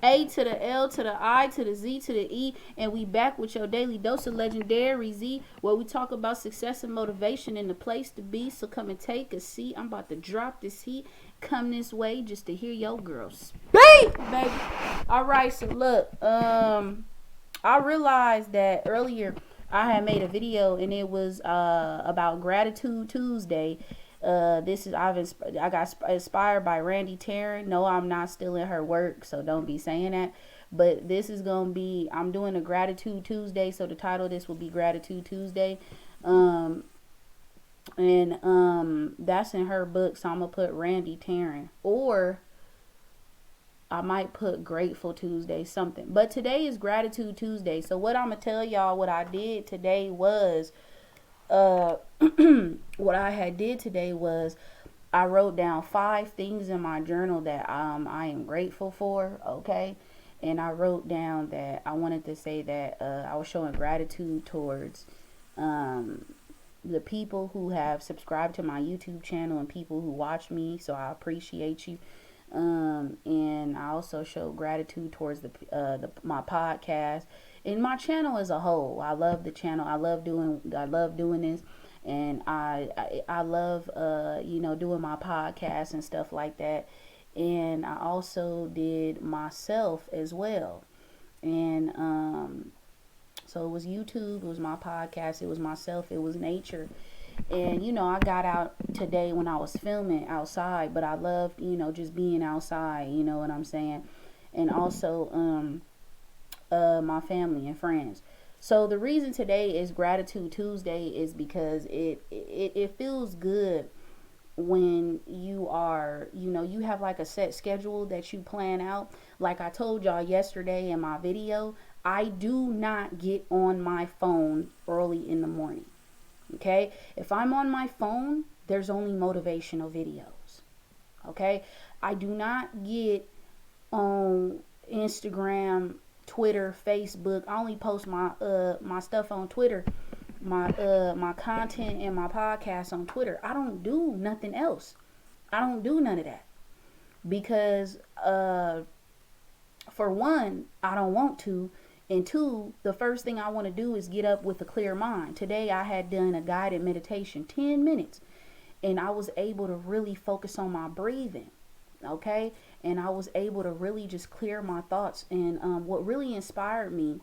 A to the L to the I to the Z to the E, and we back with your daily dose of legendary Z, where we talk about success and motivation and the place to be. So come and take a seat. I'm about to drop this heat. Come this way just to hear your girl speak, baby. All right, so look, I realized that earlier I had made a video and it was about Gratitude Tuesday. I got inspired by Randy Taryn. No, I'm not stealing her work, so don't be saying that. But this is gonna be, I'm doing a Gratitude Tuesday, so the title of this will be Gratitude Tuesday. Um, and that's in her book, so I'm gonna put Randy Taryn, or I might put Grateful Tuesday, something. But today is Gratitude Tuesday. So what I'm gonna tell y'all what I did today was uh what I had did today was I wrote down 5 things in my journal that I am grateful for, okay? And I wrote down that I wanted to say that I was showing gratitude towards um the people who have subscribed to my YouTube channel and people who watch me, so I appreciate you. And I also show gratitude towards the my podcast and my channel as a whole. I love the channel. I love doing this, and I love doing my podcast and stuff like that. And I also did myself as well. And so it was YouTube, it was my podcast, it was myself, it was nature. And I got out today when I was filming outside, but I loved, just being outside, you know what I'm saying? And also my family and friends. So the reason today is Gratitude Tuesday is because it feels good when you are, you have like a set schedule that you plan out. Like I told y'all yesterday in my video, I do not get on my phone early in the morning. Okay? If I'm on my phone, there's only motivational videos. Okay? I do not get on Instagram, Twitter, Facebook. I only post my stuff on Twitter, my content and my podcast on Twitter. I don't do nothing else. I don't do none of that because for one, I don't want to. And two, the first thing I want to do is get up with a clear mind. Today I had done a guided meditation, 10 minutes, and I was able to really focus on my breathing. Okay. And I was able to really just clear my thoughts. And what really inspired me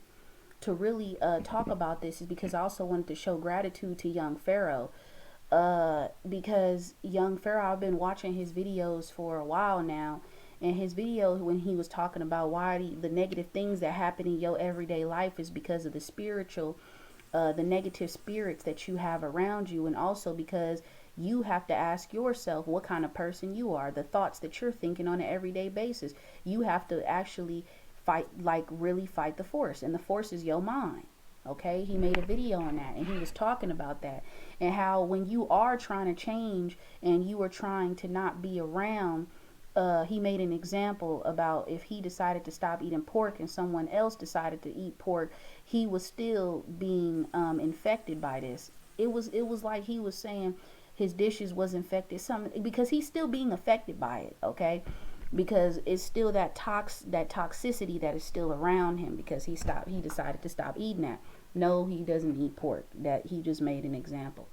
to really talk about this is because I also wanted to show gratitude to Young Pharaoh. Because Young Pharaoh, I've been watching his videos for a while now, and his video when he was talking about why the negative things that happen in your everyday life is because of the spiritual, the negative spirits that you have around you, and also because you have to ask yourself what kind of person you are, the thoughts that you're thinking on an everyday basis. You have to actually fight, like really fight the force, and the force is your mind. Okay, he made a video on that, and he was talking about that, and how when you are trying to change and you are trying to not be around, he made an example about if he decided to stop eating pork and someone else decided to eat pork, he was still being infected by this. It was like he was saying his dishes was infected, something, because he's still being affected by it. Okay, because it's still that toxicity that is still around him because he decided to stop eating that. No, he doesn't eat pork. That he just made an example.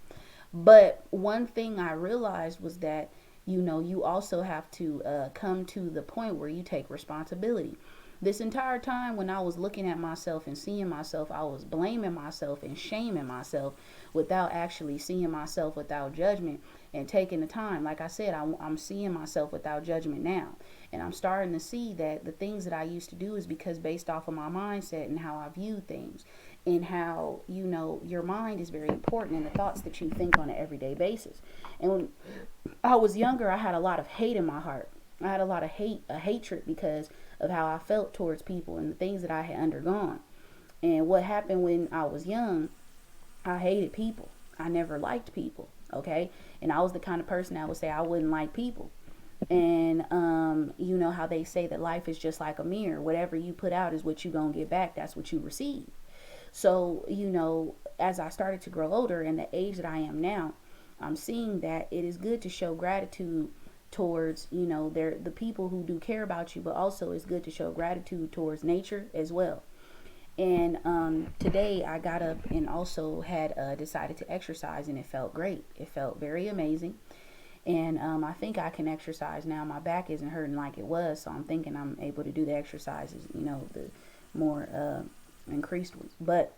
But one thing I realized was that you also have to come to the point where you take responsibility. This entire time when I was looking at myself and seeing myself, I was blaming myself and shaming myself without actually seeing myself without judgment and taking the time. Like I said, I'm seeing myself without judgment now. And I'm starting to see that the things that I used to do is because based off of my mindset and how I view things, and how, your mind is very important and the thoughts that you think on an everyday basis. And when I was younger, I had a lot of hate in my heart. I had a lot of hatred because of how I felt towards people and the things that I had undergone. And what happened when I was young, I hated people. I never liked people. Okay. And I was the kind of person that would say I wouldn't like people. And you know how they say that life is just like a mirror. Whatever you put out is what you're going to get back. That's what you receive. So, as I started to grow older and the age that I am now, I'm seeing that it is good to show gratitude towards, you know, they're the people who do care about you, but also it's good to show gratitude towards nature as well. And today I got up and also had decided to exercise, and it felt great. It felt very amazing. And I think I can exercise now. My back isn't hurting like it was, so I'm thinking I'm able to do the exercises, you know, the more increased ones. But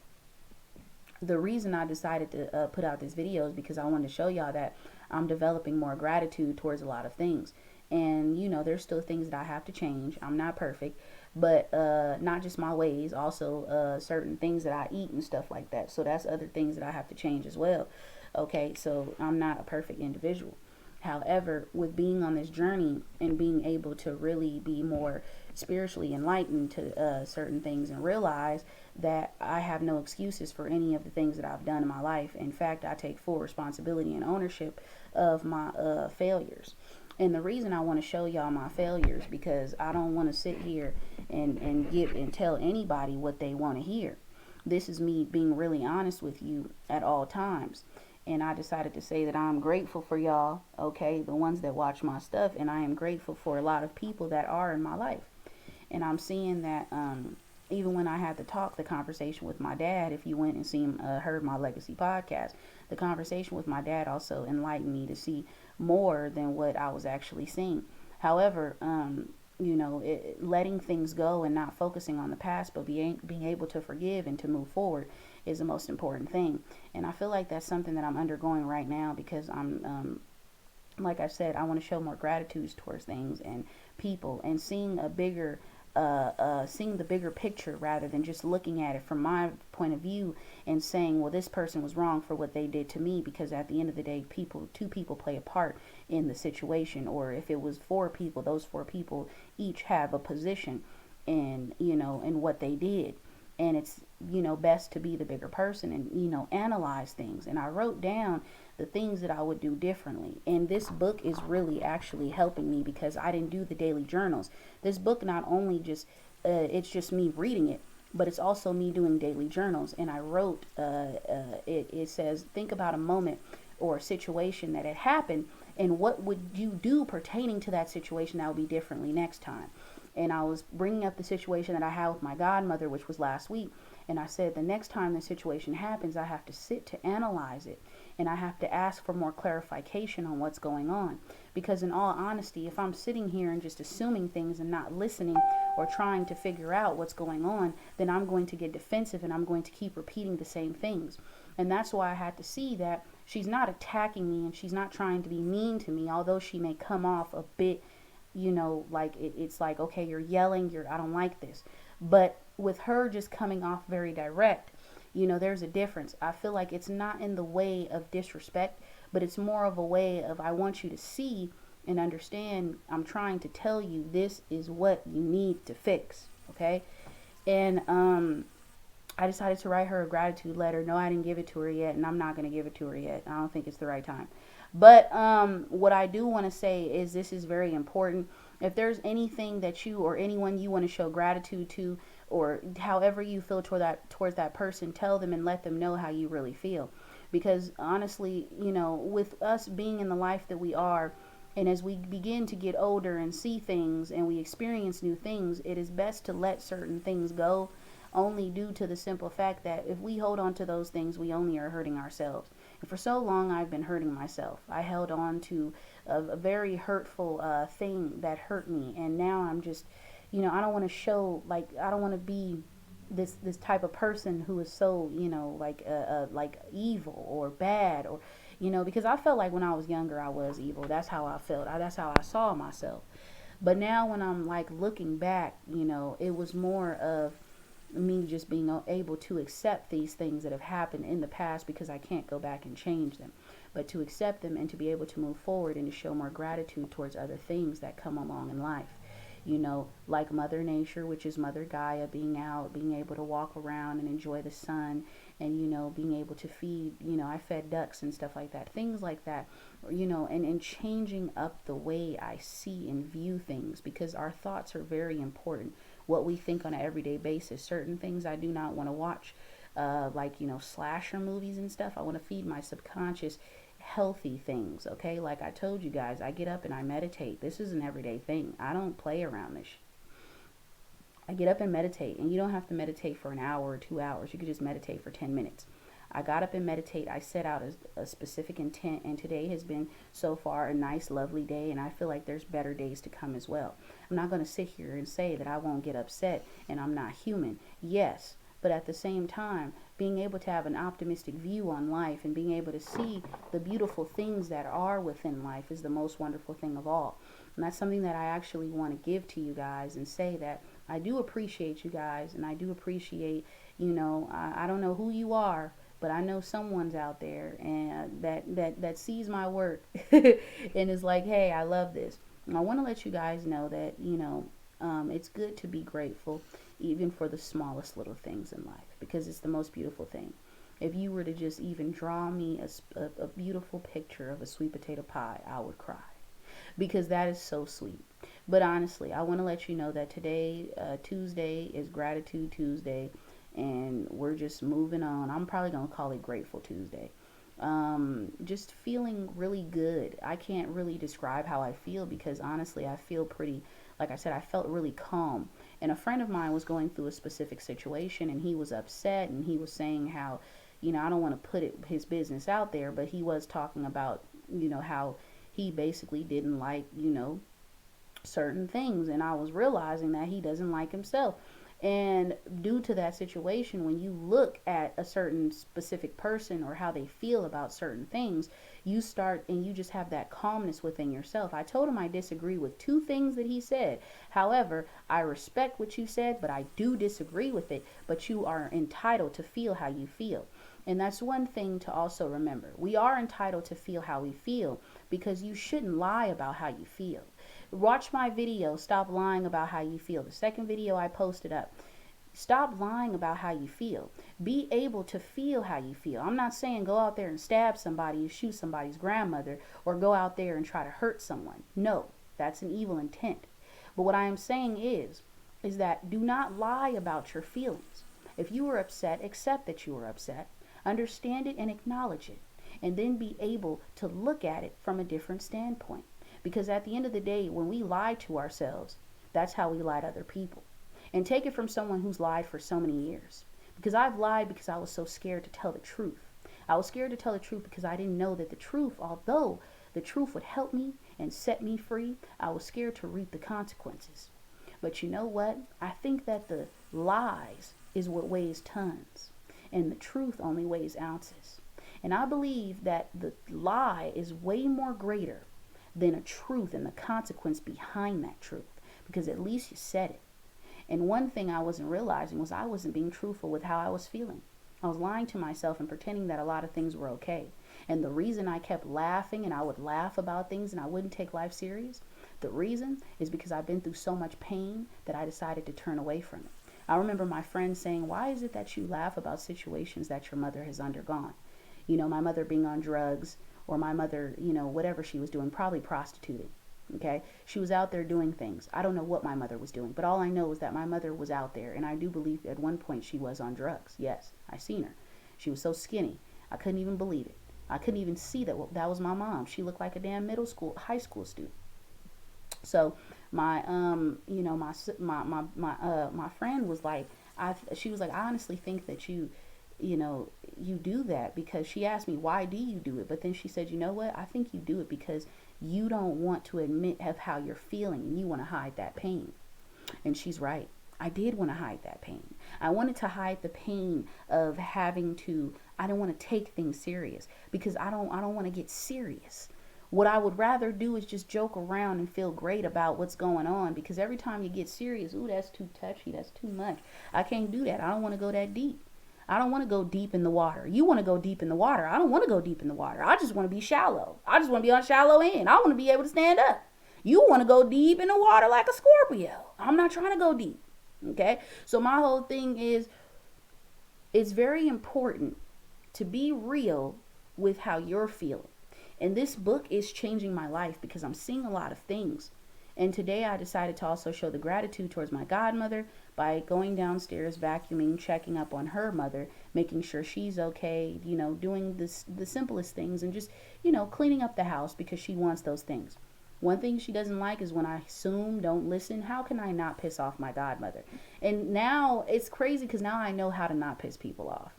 the reason I decided to put out this video is because I wanted to show y'all that I'm developing more gratitude towards a lot of things. And, you know, there's still things that I have to change. I'm not perfect, but not just my ways, also certain things that I eat and stuff like that. So that's other things that I have to change as well. Okay, so I'm not a perfect individual. However, with being on this journey and being able to really be more spiritually enlightened to certain things and realize that I have no excuses for any of the things that I've done in my life. In fact, I take full responsibility and ownership of my failures. And the reason I want to show y'all my failures, because I don't want to sit here and give and tell anybody what they want to hear. This is me being really honest with you at all times. And I decided to say that I'm grateful for y'all, okay, the ones that watch my stuff, and I am grateful for a lot of people that are in my life. And I'm seeing that even when I had the conversation with my dad, if you went and heard my Legacy podcast, the conversation with my dad also enlightened me to see more than what I was actually seeing. However, you know, letting things go and not focusing on the past, but being able to forgive and to move forward is the most important thing. And I feel like that's something that I'm undergoing right now, because I'm, like I said, I want to show more gratitude towards things and people, and seeing the bigger picture rather than just looking at it from my point of view and saying, well, this person was wrong for what they did to me, because at the end of the day, two people play a part in the situation. Or if it was 4 people, those 4 people each have a position in, you know, in what they did. And it's, you know, best to be the bigger person and, you know, analyze things. And I wrote down the things that I would do differently. And this book is really actually helping me, because I didn't do the daily journals. This book not only just, it's just me reading it, but it's also me doing daily journals. And I wrote, it says, think about a moment or a situation that had happened, and what would you do pertaining to that situation that would be differently next time. And I was bringing up the situation that I had with my godmother, which was last week. And I said, the next time the situation happens, I have to sit to analyze it. And I have to ask for more clarification on what's going on. Because in all honesty, if I'm sitting here and just assuming things and not listening or trying to figure out what's going on, then I'm going to get defensive and I'm going to keep repeating the same things. And that's why I had to see that she's not attacking me and she's not trying to be mean to me, although she may come off a bit, you know, like it's like, okay, you're yelling, I don't like this. But with her just coming off very direct, you know, there's a difference. I feel like it's not in the way of disrespect, but it's more of a way of, I want you to see and understand, I'm trying to tell you this is what you need to fix, okay? And I decided to write her a gratitude letter. No, I didn't give it to her yet, and I'm not going to give it to her yet. I don't think it's the right time. But what I do want to say is this is very important. If there's anything that you or anyone you want to show gratitude to, or however you feel towards that person, tell them and let them know how you really feel. Because honestly, you know, with us being in the life that we are, and as we begin to get older and see things and we experience new things, it is best to let certain things go, only due to the simple fact that if we hold on to those things, we only are hurting ourselves. And for so long, I've been hurting myself. I held on to a very hurtful thing that hurt me. And now I'm just, you know, I don't want to show, like, I don't want to be this type of person who is so, you know, like evil or bad, or, you know, because I felt like when I was younger, I was evil. That's how I felt. That's how I saw myself. But now when I'm like looking back, you know, it was more of me just being able to accept these things that have happened in the past, because I can't go back and change them, but to accept them and to be able to move forward and to show more gratitude towards other things that come along in life. You know, like Mother Nature, which is Mother Gaia, being out, being able to walk around and enjoy the sun, and, you know, being able to feed, you know, I fed ducks and stuff like that, things like that, you know, and changing up the way I see and view things, because our thoughts are very important. What we think on an everyday basis. Certain things I do not want to watch, like, you know, slasher movies and stuff. I want to feed my subconscious healthy things, okay? Like I told you guys, I get up and I meditate. This is an everyday thing. I don't play around this. I get up and meditate, and you don't have to meditate for an hour or 2 hours. You could just meditate for 10 minutes. I got up and meditate. I set out a specific intent, and today has been so far a nice, lovely day, and I feel like there's better days to come as well. I'm not going to sit here and say that I won't get upset and I'm not human. Yes, but at the same time, being able to have an optimistic view on life and being able to see the beautiful things that are within life is the most wonderful thing of all. And that's something that I actually want to give to you guys and say that I do appreciate you guys, and I do appreciate, I don't know who you are, but I know someone's out there and that sees my work and is like, hey, I love this. And I want to let you guys know that, it's good to be grateful even for the smallest little things in life, because it's the most beautiful thing. If you were to just even draw me a beautiful picture of a sweet potato pie, I would cry, because that is so sweet. But honestly, I want to let you know that today, Tuesday, is Gratitude Tuesday, and we're just moving on. I'm probably going to call it Grateful Tuesday. Just feeling really good. I can't really describe how I feel, because honestly, I feel pretty, like I said, I felt really calm. And a friend of mine was going through a specific situation, and he was upset, and he was saying how, I don't want to put his business out there, but he was talking about, how he basically didn't like, certain things. And I was realizing that he doesn't like himself. And due to that situation, when you look at a certain specific person or how they feel about certain things, you start and you just have that calmness within yourself. I told him I disagree with 2 things that he said. However, I respect what you said, but I do disagree with it. But you are entitled to feel how you feel. And that's one thing to also remember. We are entitled to feel how we feel, because you shouldn't lie about how you feel. Watch my video, Stop Lying About How You Feel. The second video I posted up. Stop lying about how you feel. Be able to feel how you feel. I'm not saying go out there and stab somebody and shoot somebody's grandmother, or go out there and try to hurt someone. No, that's an evil intent. But what I am saying is that do not lie about your feelings. If you were upset, accept that you were upset. Understand it and acknowledge it. And then be able to look at it from a different standpoint. Because at the end of the day, when we lie to ourselves, that's how we lie to other people. And take it from someone who's lied for so many years. Because I've lied because I was so scared to tell the truth. I was scared to tell the truth because I didn't know that the truth, although the truth would help me and set me free, I was scared to reap the consequences. But you know what? I think that the lies is what weighs tons, and the truth only weighs ounces. And I believe that the lie is way more greater than a truth and the consequence behind that truth, because at least you said it. And one thing I wasn't realizing was I wasn't being truthful with how I was feeling. I was lying to myself and pretending that a lot of things were okay. And the reason I kept laughing and I would laugh about things and I wouldn't take life serious, the reason is because I've been through so much pain that I decided to turn away from it. I remember my friend saying, why is it that you laugh about situations that your mother has undergone? My mother being on drugs, or my mother, whatever she was doing, probably prostituting. Okay. She was out there doing things. I don't know what my mother was doing, but all I know is that my mother was out there. And I do believe at one point she was on drugs. Yes. I seen her. She was so skinny. I couldn't even believe it. I couldn't even see that was my mom. She looked like a damn high school student. So my friend was like, she was like, I honestly think that you do that, because she asked me, why do you do it? But then she said, you know what? I think you do it because you don't want to admit of how you're feeling, and you want to hide that pain. And she's right. I did want to hide that pain. I wanted to hide the pain of I don't want to take things serious, because I don't want to get serious. What I would rather do is just joke around and feel great about what's going on, because every time you get serious, ooh, that's too touchy, that's too much. I can't do that. I don't want to go that deep. I don't want to go deep in the water. You want to go deep in the water. I don't want to go deep in the water. I just want to be shallow. I just want to be on shallow end. I want to be able to stand up. You want to go deep in the water like a Scorpio. I'm not trying to go deep. Okay? So my whole thing is, it's very important to be real with how you're feeling. And this book is changing my life, because I'm seeing a lot of things And today I decided to also show the gratitude towards my godmother by going downstairs, vacuuming, checking up on her mother, making sure she's okay, doing the simplest things, and just, cleaning up the house because she wants those things. One thing she doesn't like is when I assume, don't listen. How can I not piss off my godmother? And now it's crazy because now I know how to not piss people off.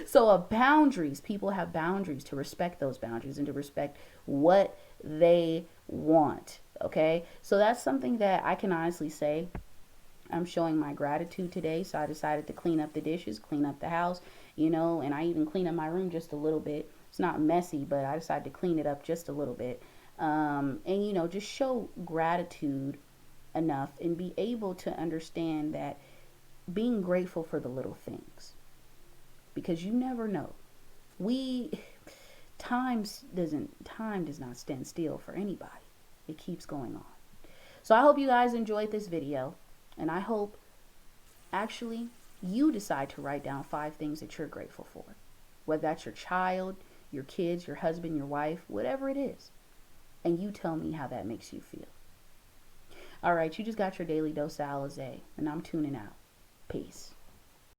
So boundaries, people have boundaries, to respect those boundaries and to respect what they want. Okay, so that's something that I can honestly say I'm showing my gratitude today. So I decided to clean up the dishes, clean up the house, and I even clean up my room just a little bit. It's not messy, but I decided to clean it up just a little bit. And just show gratitude enough and be able to understand that being grateful for the little things, because you never know. We time does not stand still for anybody. It keeps going on. So I hope you guys enjoyed this video, and I hope actually you decide to write down 5 things that you're grateful for, whether that's your child, your kids, your husband, your wife, whatever it is, and you tell me how that makes you feel. All right, you just got your daily dose of Alizé, and I'm tuning out. Peace.